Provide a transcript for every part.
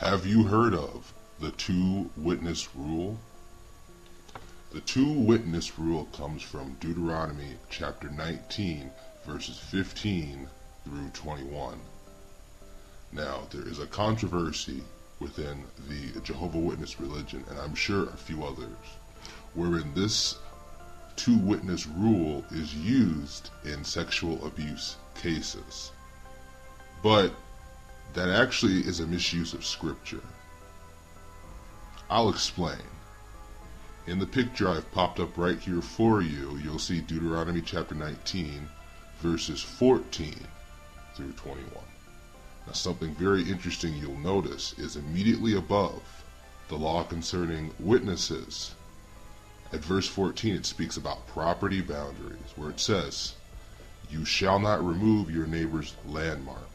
Have you heard of the two-witness rule? The two-witness rule comes from Deuteronomy chapter 19, verses 15 through 21. Now, there is a controversy within the Jehovah's Witness religion, and I'm sure a few others, wherein this two-witness rule is used in sexual abuse cases. But that actually is a misuse of Scripture. I'll explain. In the picture I've popped up right here for you, you'll see Deuteronomy chapter 19, verses 14 through 21. Now, something very interesting you'll notice is immediately above the law concerning witnesses. At verse 14, it speaks about property boundaries, where it says, "You shall not remove your neighbor's landmark,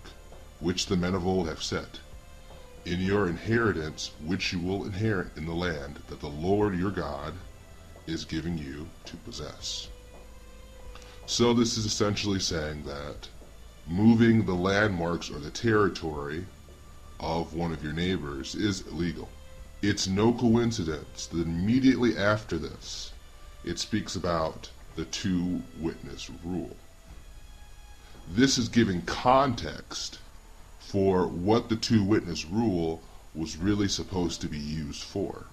which the men of old have set, in your inheritance which you will inherit in the land that the Lord your God is giving you to possess." So this is essentially saying that moving the landmarks or the territory of one of your neighbors is illegal. It's no coincidence that immediately after this, it speaks about the two-witness rule. This is giving context for what the two-witness rule was really supposed to be used for.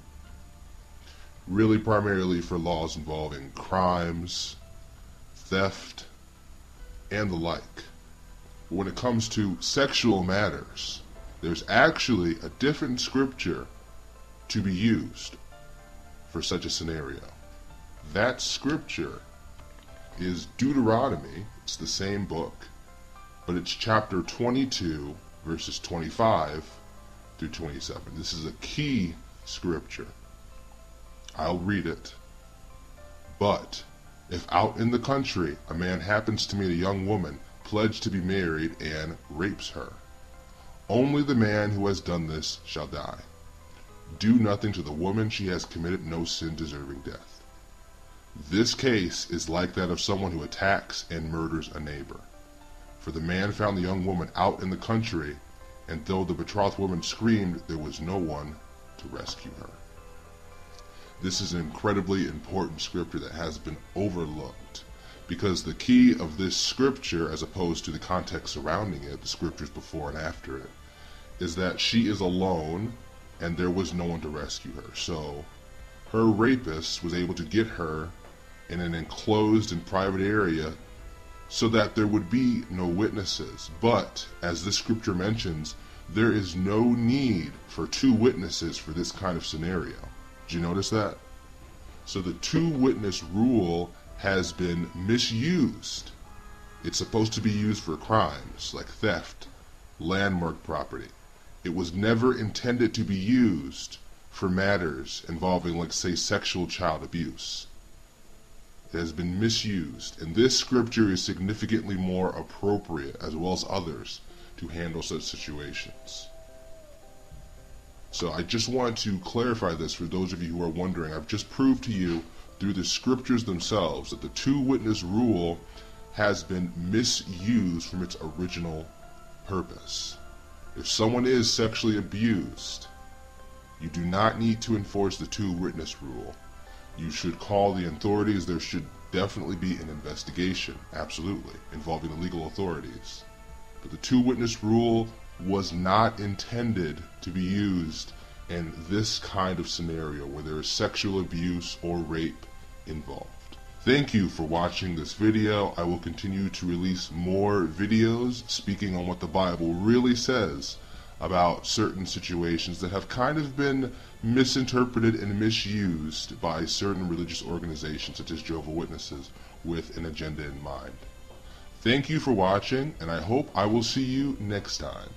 Really primarily for laws involving crimes, theft, and the like. When it comes to sexual matters, there's actually a different scripture to be used for such a scenario. That scripture is Deuteronomy. It's the same book, but it's chapter 22, verses 25 through 27. This is a key scripture. I'll read it. "But if out in the country a man happens to meet a young woman pledged to be married and rapes her, only the man who has done this shall die. Do nothing to the woman, she has committed no sin deserving death. This case is like that of someone who attacks and murders a neighbor. For the man found the young woman out in the country, and though the betrothed woman screamed, there was no one to rescue her." This is an incredibly important scripture that has been overlooked, because the key of this scripture, as opposed to the context surrounding it, the scriptures before and after it, is that she is alone and there was no one to rescue her. So her rapist was able to get her in an enclosed and private area so that there would be no witnesses. But, as this scripture mentions, there is no need for two witnesses for this kind of scenario. Did you notice that? So the two-witness rule has been misused. It's supposed to be used for crimes like theft, landmark property. It was never intended to be used for matters involving, like, say, sexual child abuse. It has been misused, and this scripture is significantly more appropriate, as well as others, to handle such situations. So I just want to clarify this for those of you who are wondering. I've just proved to you through the scriptures themselves that the two-witness rule has been misused from its original purpose. If someone is sexually abused, you do not need to enforce the two-witness rule. You should call the authorities. There should definitely be an investigation, absolutely, involving the legal authorities. But the two-witness rule was not intended to be used in this kind of scenario where there is sexual abuse or rape involved. Thank you for watching this video. I will continue to release more videos speaking on what the Bible really says about certain situations that have kind of been misinterpreted and misused by certain religious organizations such as Jehovah's Witnesses with an agenda in mind. Thank you for watching, and I hope I will see you next time.